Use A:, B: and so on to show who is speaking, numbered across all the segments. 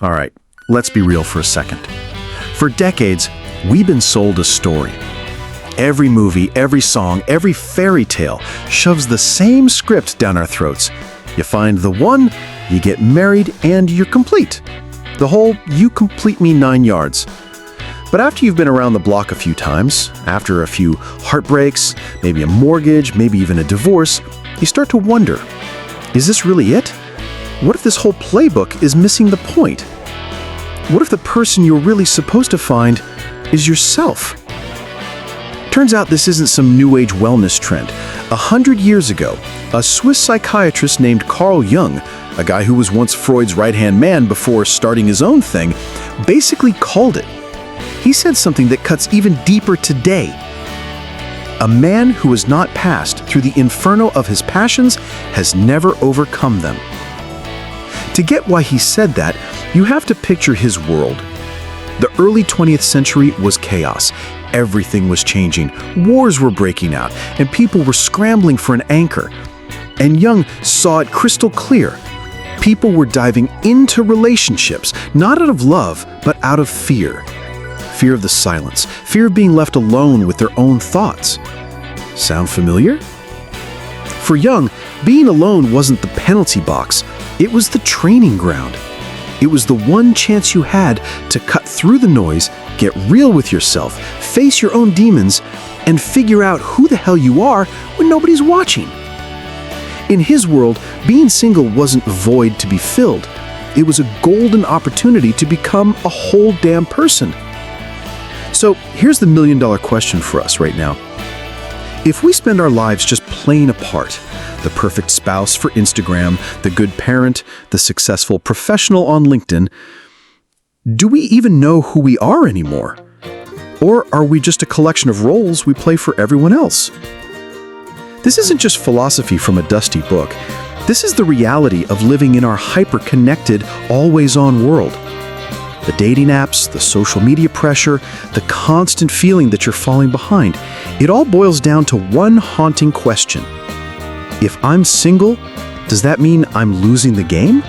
A: All right, let's be real for a second. For decades, we've been sold a story. Every movie, every song, every fairy tale shoves the same script down our throats. You find the one, you get married, and you're complete. The whole "you complete me 9 yards." But after you've been around the block a few times, after a few heartbreaks, maybe a mortgage, maybe even a divorce, you start to wonder, is this really it? What if this whole playbook is missing the point? What if the person you're really supposed to find is yourself? Turns out this isn't some new age wellness trend. 100 years ago, a Swiss psychiatrist named Carl Jung, a guy who was once Freud's right-hand man before starting his own thing, basically called it. He said something that cuts even deeper today. A man who has not passed through the inferno of his passions has never overcome them. To get why he said that, you have to picture his world. The early 20th century was chaos. Everything was changing. Wars were breaking out, and people were scrambling for an anchor. And Jung saw it crystal clear. People were diving into relationships, not out of love, but out of fear. Fear of the silence, fear of being left alone with their own thoughts. Sound familiar? For Jung, being alone wasn't the penalty box, it was the training ground. It was the one chance you had to cut through the noise, get real with yourself, face your own demons, and figure out who the hell you are when nobody's watching. In his world, being single wasn't a void to be filled. It was a golden opportunity to become a whole damn person. So here's the million-dollar question for us right now. If we spend our lives just playing a part, the perfect spouse for Instagram, the good parent, the successful professional on LinkedIn, do we even know who we are anymore? Or are we just a collection of roles we play for everyone else? This isn't just philosophy from a dusty book. This is the reality of living in our hyper-connected, always-on world. The dating apps, the social media pressure, the constant feeling that you're falling behind, it all boils down to one haunting question. If I'm single, does that mean I'm losing the game?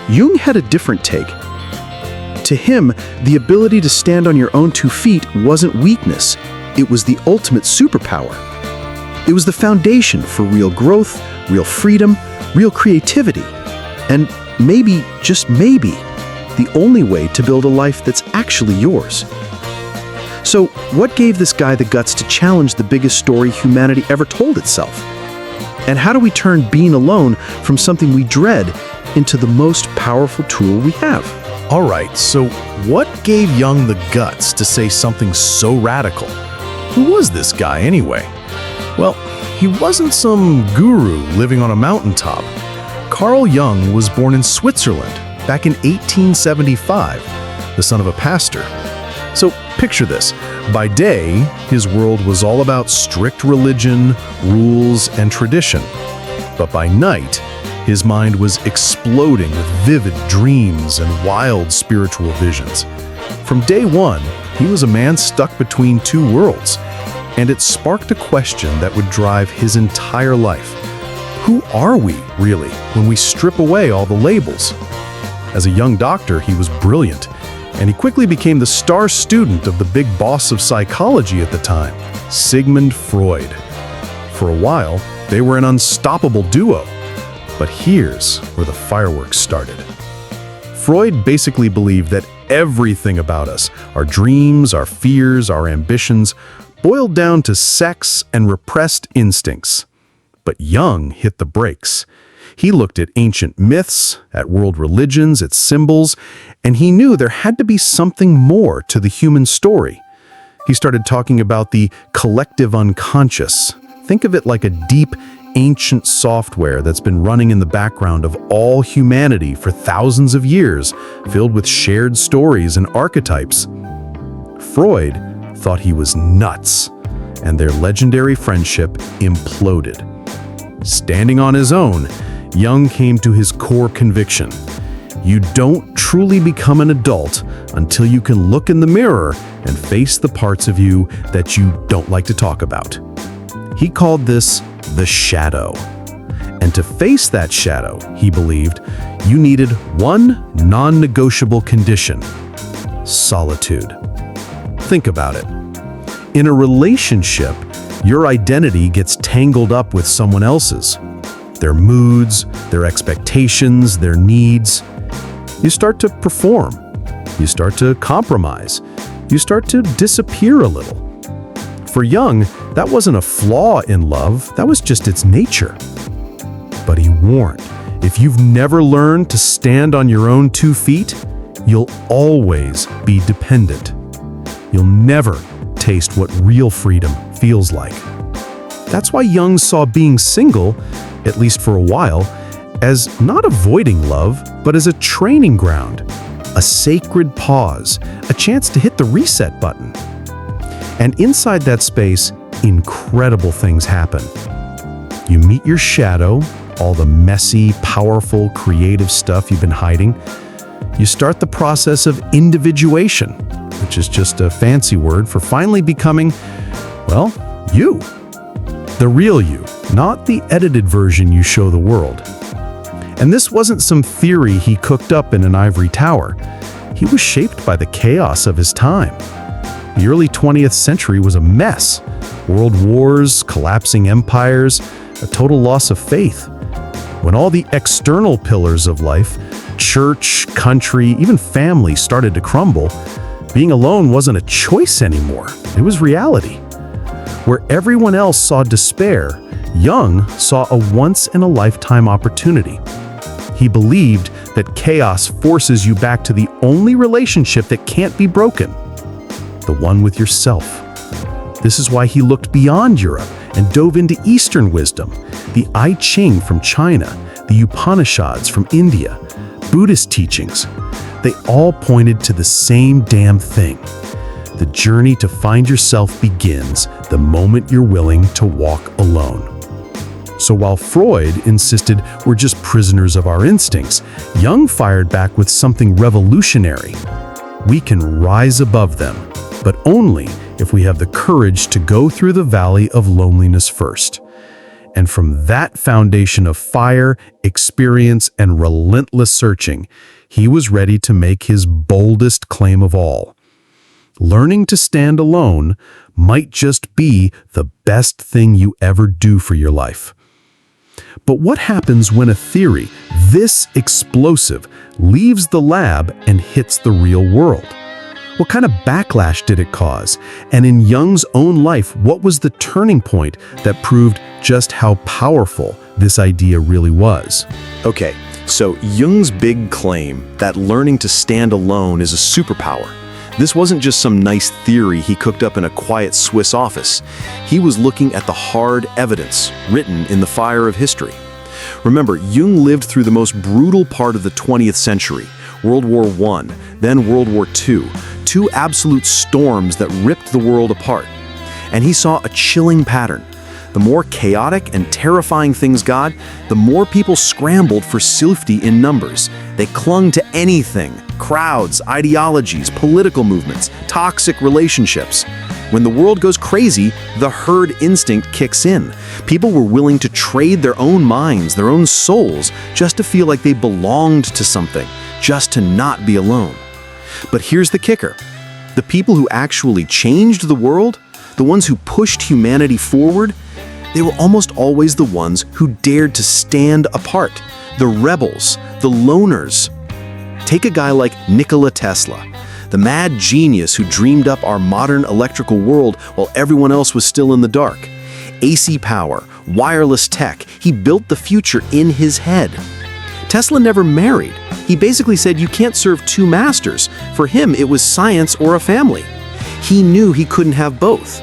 A: Jung had a different take. To him, the ability to stand on your own 2 feet wasn't weakness. It was the ultimate superpower. It was the foundation for real growth, real freedom, real creativity, and maybe, just maybe, the only way to build a life that's actually yours. So, what gave this guy the guts to challenge the biggest story humanity ever told itself? And how do we turn being alone from something we dread into the most powerful tool we have?
B: All right, so what gave Jung the guts to say something so radical? Who was this guy anyway? Well, he wasn't some guru living on a mountaintop. Carl Jung was born in Switzerland back in 1875, the son of a pastor. So picture this. By day, his world was all about strict religion, rules, and tradition. But by night, his mind was exploding with vivid dreams and wild spiritual visions. From day one, he was a man stuck between 2 worlds, and it sparked a question that would drive his entire life. Who are we, really, when we strip away all the labels? As a young doctor, he was brilliant, and he quickly became the star student of the big boss of psychology at the time, Sigmund Freud. For a while, they were an unstoppable duo. But here's where the fireworks started. Freud basically believed that everything about us, our dreams, our fears, our ambitions, boiled down to sex and repressed instincts. But Jung hit the brakes. He looked at ancient myths, at world religions, at symbols, and he knew there had to be something more to the human story. He started talking about the collective unconscious. Think of it like a deep, ancient software that's been running in the background of all humanity for thousands of years, filled with shared stories and archetypes. Freud thought he was nuts, and their legendary friendship imploded. Standing on his own, Jung came to his core conviction. You don't truly become an adult until you can look in the mirror and face the parts of you that you don't like to talk about. He called this the shadow. And to face that shadow, he believed, You needed one non-negotiable condition: solitude. Think about it. In a relationship, your identity gets tangled up with someone else's. Their moods, their expectations, their needs. You start to perform. You start to compromise. You start to disappear a little. For Jung, that wasn't a flaw in love, that was just its nature. But he warned, if you've never learned to stand on your own 2 feet, you'll always be dependent. You'll never taste what real freedom feels like. That's why Jung saw being single, at least for a while, as not avoiding love, but as a training ground, a sacred pause, a chance to hit the reset button. And inside that space, incredible things happen. You meet your shadow, all the messy, powerful, creative stuff you've been hiding. You start the process of individuation, which is just a fancy word for finally becoming, well, you. The real you, not the edited version you show the world. And this wasn't some theory he cooked up in an ivory tower. He was shaped by the chaos of his time. The early 20th century was a mess. World wars, collapsing empires, a total loss of faith. When all the external pillars of life, church, country, even family started to crumble, being alone wasn't a choice anymore. It was reality. Where everyone else saw despair, Jung saw a once-in-a-lifetime opportunity. He believed that chaos forces you back to the only relationship that can't be broken, the one with yourself. This is why he looked beyond Europe and dove into Eastern wisdom, the I Ching from China, the Upanishads from India, Buddhist teachings. They all pointed to the same damn thing. The journey to find yourself begins the moment you're willing to walk alone. So while Freud insisted we're just prisoners of our instincts, Jung fired back with something revolutionary. We can rise above them, but only if we have the courage to go through the valley of loneliness first. And from that foundation of fire, experience, and relentless searching, he was ready to make his boldest claim of all. Learning to stand alone might just be the best thing you ever do for your life. But what happens when a theory this explosive leaves the lab and hits the real world? What kind of backlash did it cause? And in Jung's own life, what was the turning point that proved just how powerful this idea really was?
A: Okay, so Jung's big claim that learning to stand alone is a superpower. This wasn't just some nice theory he cooked up in a quiet Swiss office. He was looking at the hard evidence written in the fire of history. Remember, Jung lived through the most brutal part of the 20th century, World War I, then World War II, two absolute storms that ripped the world apart. And he saw a chilling pattern. The more chaotic and terrifying things got, the more people scrambled for safety in numbers. They clung to anything: crowds, ideologies, political movements, toxic relationships. When the world goes crazy, the herd instinct kicks in. People were willing to trade their own minds, their own souls, just to feel like they belonged to something, just to not be alone. But here's the kicker. The people who actually changed the world, the ones who pushed humanity forward, they were almost always the ones who dared to stand apart, the rebels, the loners. Take a guy like Nikola Tesla, the mad genius who dreamed up our modern electrical world while everyone else was still in the dark. AC power, wireless tech, he built the future in his head. Tesla never married. He basically said you can't serve two masters. For him, it was science or a family. He knew he couldn't have both.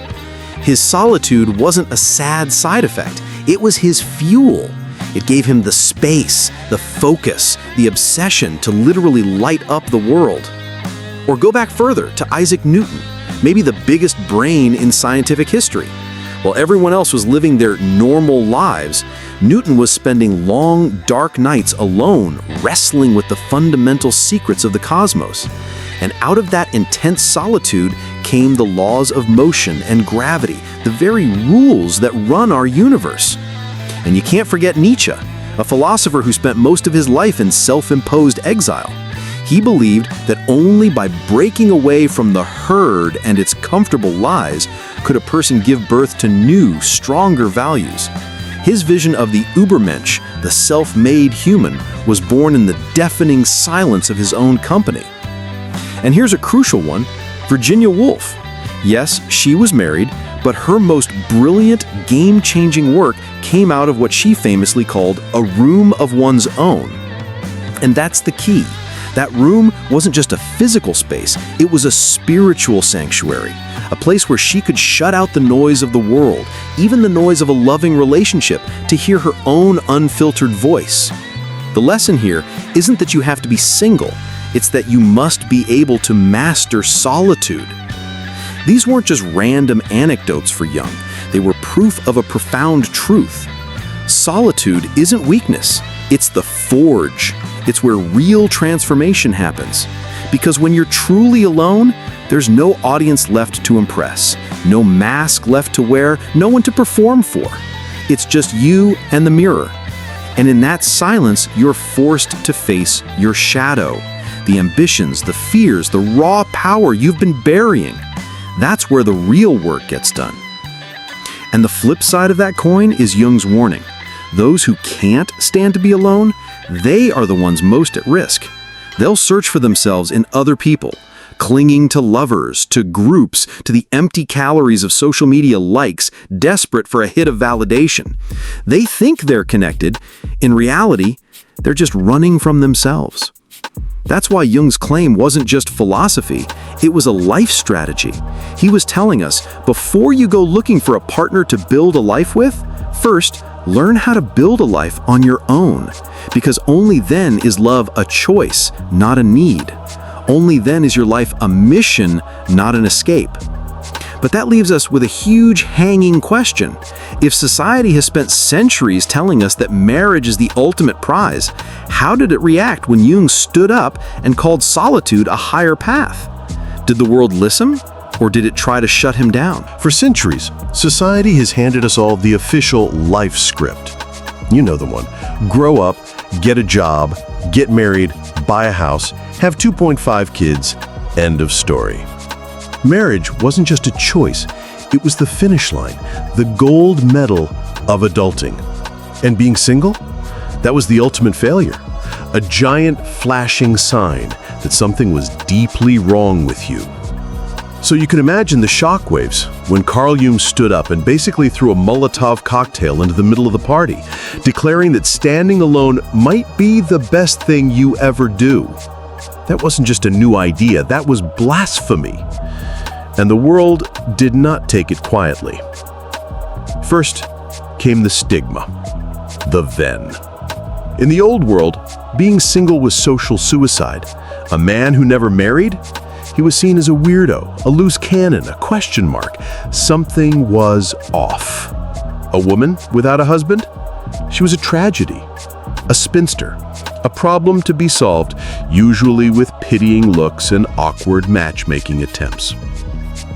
A: His solitude wasn't a sad side effect. It was his fuel. It gave him the space, the focus, the obsession to literally light up the world. Or go back further to Isaac Newton, maybe the biggest brain in scientific history. While everyone else was living their normal lives, Newton was spending long, dark nights alone, wrestling with the fundamental secrets of the cosmos. And out of that intense solitude came the laws of motion and gravity, the very rules that run our universe. And you can't forget Nietzsche, a philosopher who spent most of his life in self-imposed exile. He believed that only by breaking away from the herd and its comfortable lies could a person give birth to new, stronger values. His vision of the Übermensch, the self-made human, was born in the deafening silence of his own company. And here's a crucial one, Virginia Woolf. Yes, she was married, but her most brilliant, game-changing work came out of what she famously called a room of one's own. And that's the key. That room wasn't just a physical space, it was a spiritual sanctuary, a place where she could shut out the noise of the world, even the noise of a loving relationship, to hear her own unfiltered voice. The lesson here isn't that you have to be single, it's that you must be able to master solitude. These weren't just random anecdotes for Jung, they were proof of a profound truth. Solitude isn't weakness, it's the forge. It's where real transformation happens. Because when you're truly alone, there's no audience left to impress, no mask left to wear, no one to perform for. It's just you and the mirror. And in that silence, you're forced to face your shadow, the ambitions, the fears, the raw power you've been burying. That's where the real work gets done. And the flip side of that coin is Jung's warning. Those who can't stand to be alone, they are the ones most at risk. They'll search for themselves in other people, clinging to lovers, to groups, to the empty calories of social media likes, desperate for a hit of validation. They think they're connected. In reality, they're just running from themselves. That's why Jung's claim wasn't just philosophy, it was a life strategy. He was telling us, before you go looking for a partner to build a life with, first, learn how to build a life on your own. Because only then is love a choice, not a need. Only then is your life a mission, not an escape. But that leaves us with a huge hanging question. If society has spent centuries telling us that marriage is the ultimate prize, how did it react when Jung stood up and called solitude a higher path? Did the world listen, or did it try to shut him down?
B: For centuries, society has handed us all the official life script. You know the one. Grow up, get a job, get married, buy a house, have 2.5 kids, end of story. Marriage wasn't just a choice, it was the finish line, the gold medal of adulting. And being single? That was the ultimate failure. A giant flashing sign that something was deeply wrong with you. So you can imagine the shockwaves when Carl Jung stood up and basically threw a Molotov cocktail into the middle of the party, declaring that standing alone might be the best thing you ever do. That wasn't just a new idea, that was blasphemy. And the world did not take it quietly. First came the stigma, the then. In the old world, being single was social suicide. A man who never married? He was seen as a weirdo, a loose cannon, a question mark. Something was off. A woman without a husband? She was a tragedy, a spinster, a problem to be solved, usually with pitying looks and awkward matchmaking attempts.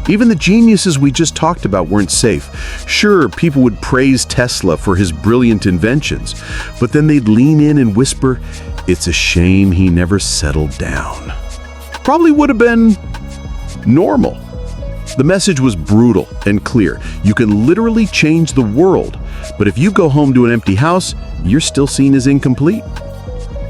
B: Even the geniuses we just talked about weren't safe. Sure, people would praise Tesla for his brilliant inventions, but then they'd lean in and whisper, "It's a shame he never settled down." Probably would have been normal. The message was brutal and clear. You can literally change the world, but if you go home to an empty house, you're still seen as incomplete.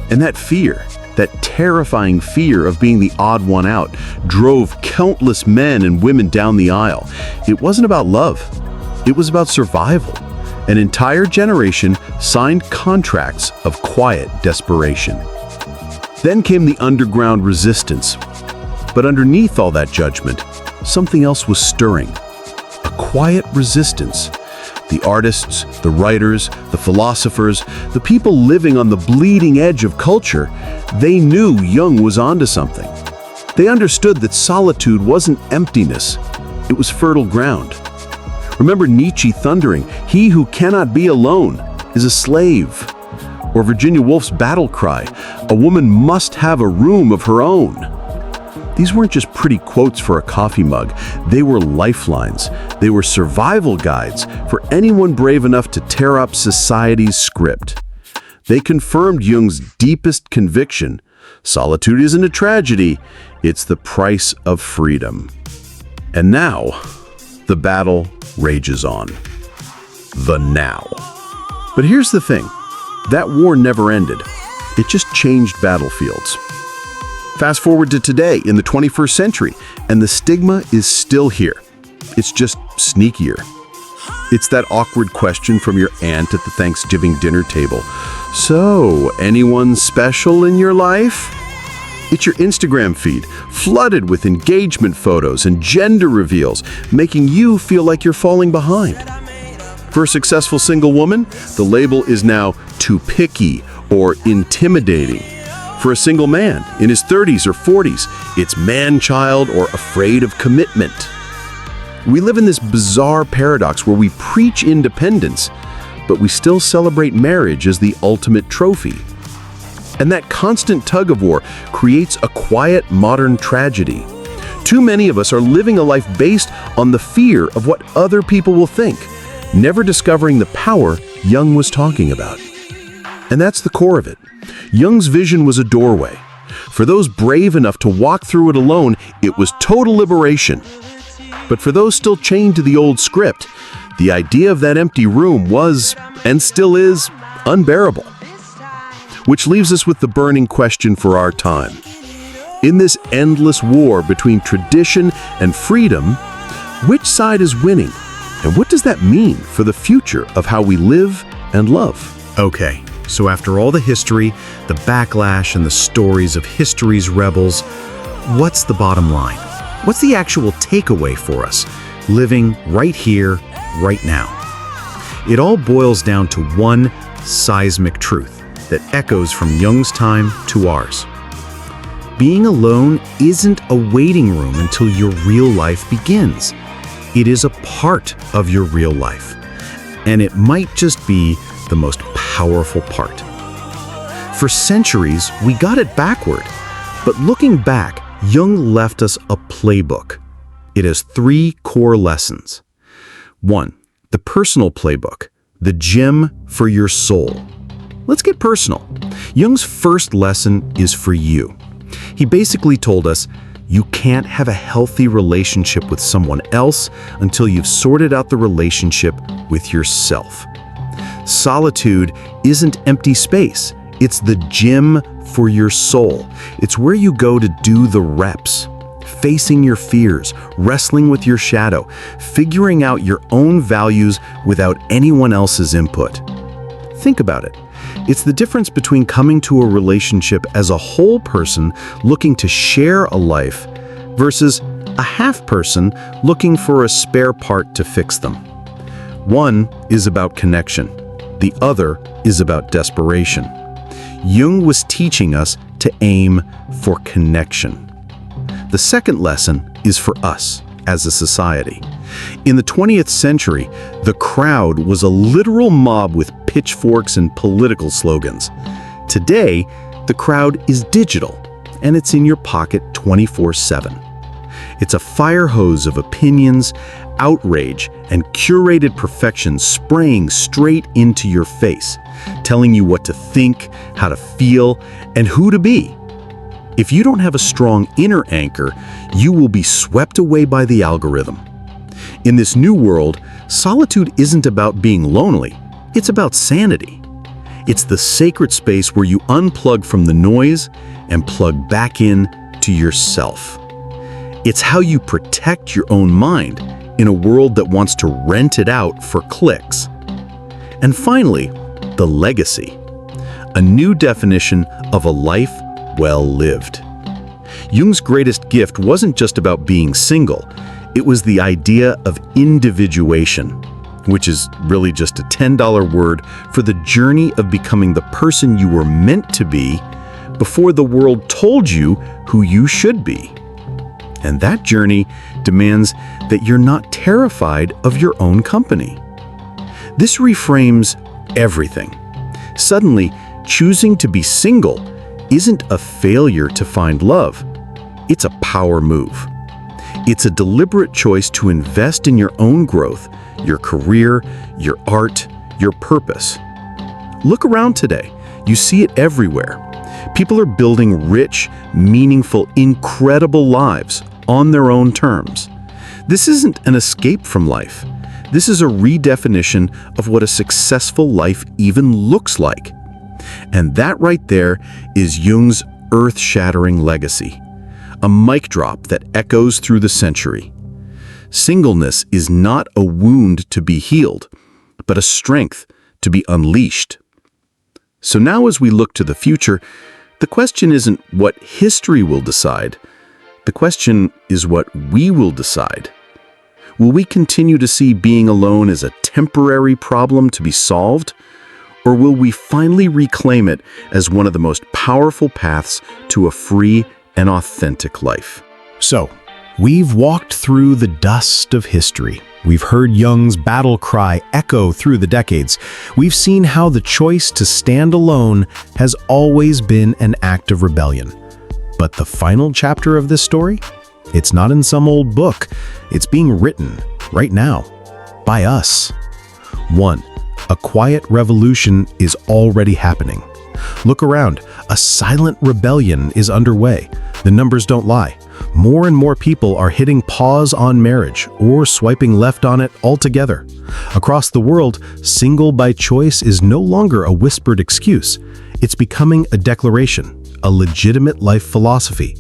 B: And that fear, that terrifying fear of being the odd one out, drove countless men and women down the aisle. It wasn't about love. It was about survival. An entire generation signed contracts of quiet desperation. Then came the underground resistance. But underneath all that judgment, something else was stirring. A quiet resistance. The artists, the writers, the philosophers, the people living on the bleeding edge of culture, they knew Jung was onto something. They understood that solitude wasn't emptiness, it was fertile ground. Remember Nietzsche thundering, "He who cannot be alone is a slave." Or Virginia Woolf's battle cry, "A woman must have a room of her own." These weren't just pretty quotes for a coffee mug. They were lifelines. They were survival guides for anyone brave enough to tear up society's script.
C: They confirmed Jung's deepest conviction: solitude isn't a tragedy, it's the price of freedom. And now, the battle rages on. The now. But here's the thing. That war never ended. It just changed battlefields. Fast forward to today, in the 21st century, and the stigma is still here. It's just sneakier. It's that awkward question from your aunt at the Thanksgiving dinner table. So, anyone special in your life? It's your Instagram feed, flooded with engagement photos and gender reveals, making you feel like you're falling behind. For a successful single woman, the label is now too picky or intimidating. For a single man in his 30s or 40s, it's man-child or afraid of commitment. We live in this bizarre paradox where we preach independence, but we still celebrate marriage as the ultimate trophy. And that constant tug-of-war creates a quiet modern tragedy. Too many of us are living a life based on the fear of what other people will think, never discovering the power Jung was talking about. And that's the core of it. Jung's vision was a doorway. For those brave enough to walk through it alone, it was total liberation. But for those still chained to the old script, the idea of that empty room was, and still is, unbearable. Which leaves us with the burning question for our time. In this endless war between tradition and freedom, which side is winning? And what does that mean for the future of how we live and love?
B: Okay, so after all the history, the backlash, and the stories of history's rebels, what's the bottom line? What's the actual takeaway for us, living right here, right now? It all boils down to one seismic truth that echoes from Jung's time to ours. Being alone isn't a waiting room until your real life begins. It is a part of your real life, and it might just be the most powerful part. For centuries, we got it backward, but looking back, Jung left us a playbook. It has 3 core lessons. 1. The personal playbook, the gym for your soul. Let's get personal. Jung's first lesson is for you. He basically told us, you can't have a healthy relationship with someone else until you've sorted out the relationship with yourself. Solitude isn't empty space. It's the gym for your soul. It's where you go to do the reps, facing your fears, wrestling with your shadow, figuring out your own values without anyone else's input. Think about it. It's the difference between coming to a relationship as a whole person looking to share a life versus a half person looking for a spare part to fix them. One is about connection. The other is about desperation. Jung was teaching us to aim for connection. The second lesson is for us as a society. In the 20th century, the crowd was a literal mob with pitchforks and political slogans. Today, the crowd is digital, and it's in your pocket 24/7. It's a fire hose of opinions, outrage, and curated perfection spraying straight into your face, telling you what to think, how to feel, and who to be. If you don't have a strong inner anchor, you will be swept away by the algorithm. In this new world, solitude isn't about being lonely, it's about sanity. It's the sacred space where you unplug from the noise and plug back in to yourself. It's how you protect your own mind in a world that wants to rent it out for clicks. And finally, the legacy, a new definition of a life well lived. Jung's greatest gift wasn't just about being single, it was the idea of individuation, which is really just a $10 word for the journey of becoming the person you were meant to be before the world told you who you should be. And that journey demands that you're not terrified of your own company. This reframes everything. Suddenly, choosing to be single isn't a failure to find love. It's a power move. It's a deliberate choice to invest in your own growth, your career, your art, your purpose. Look around today.
C: You see it everywhere. People are building rich, meaningful, incredible lives on their own terms. This isn't an escape from life. This is a redefinition of what a successful life even looks like. And that right there is Jung's earth-shattering legacy, a mic drop that echoes through the century. Singleness is not a wound to be healed, but a strength to be unleashed. So now as we look to the future, the question isn't what history will decide. The question is what we will decide. Will we continue to see being alone as a temporary problem to be solved? Or will we finally reclaim it as one of the most powerful paths to a free and authentic life?
B: So, we've walked through the dust of history. We've heard Jung's battle cry echo through the decades. We've seen how the choice to stand alone has always been an act of rebellion. But the final chapter of this story? It's not in some old book. It's being written right now by us. 1. A quiet revolution is already happening. Look around. A silent rebellion is underway. The numbers don't lie. More and more people are hitting pause on marriage or swiping left on it altogether. Across the world, single by choice is no longer a whispered excuse. It's becoming a declaration, a legitimate life philosophy.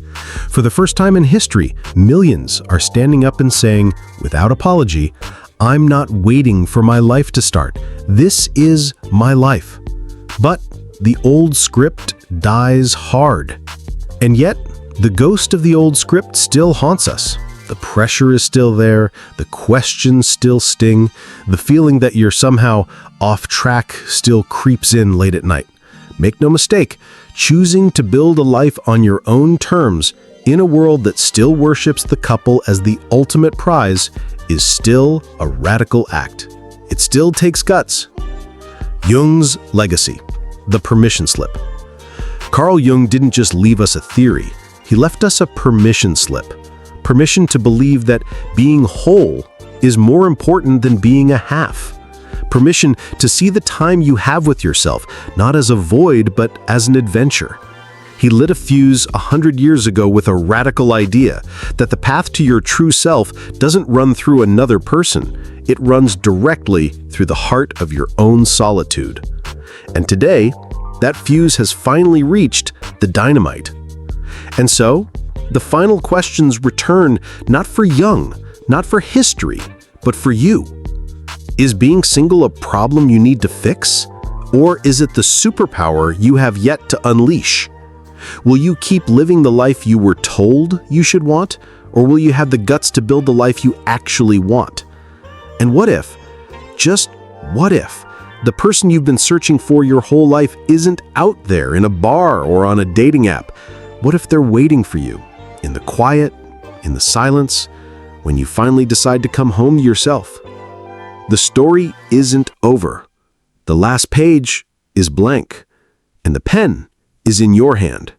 B: For the first time in history, millions are standing up and saying, without apology, I'm not waiting for my life to start. This is my life. But the old script dies hard. And yet, the ghost of the old script still haunts us. The pressure is still there, the questions still sting, the feeling that you're somehow off track still creeps in late at night. Make no mistake, choosing to build a life on your own terms in a world that still worships the couple as the ultimate prize is still a radical act. It still takes guts. Jung's legacy, the permission slip. Carl Jung didn't just leave us a theory. He left us a permission slip. Permission to believe that being whole is more important than being a half. Permission to see the time you have with yourself, not as a void, but as an adventure. He lit a fuse 100 years ago with a radical idea that the path to your true self doesn't run through another person. It runs directly through the heart of your own solitude. And today, that fuse has finally reached the dynamite. And so, the final questions return not for Jung, not for history, but for you. Is being single a problem you need to fix? Or is it the superpower you have yet to unleash? Will you keep living the life you were told you should want? Or will you have the guts to build the life you actually want? And what if, just what if, the person you've been searching for your whole life isn't out there in a bar or on a dating app? What if they're waiting for you, in the quiet, in the silence, when you finally decide to come home to yourself? The story isn't over. The last page is blank, and the pen is in your hand.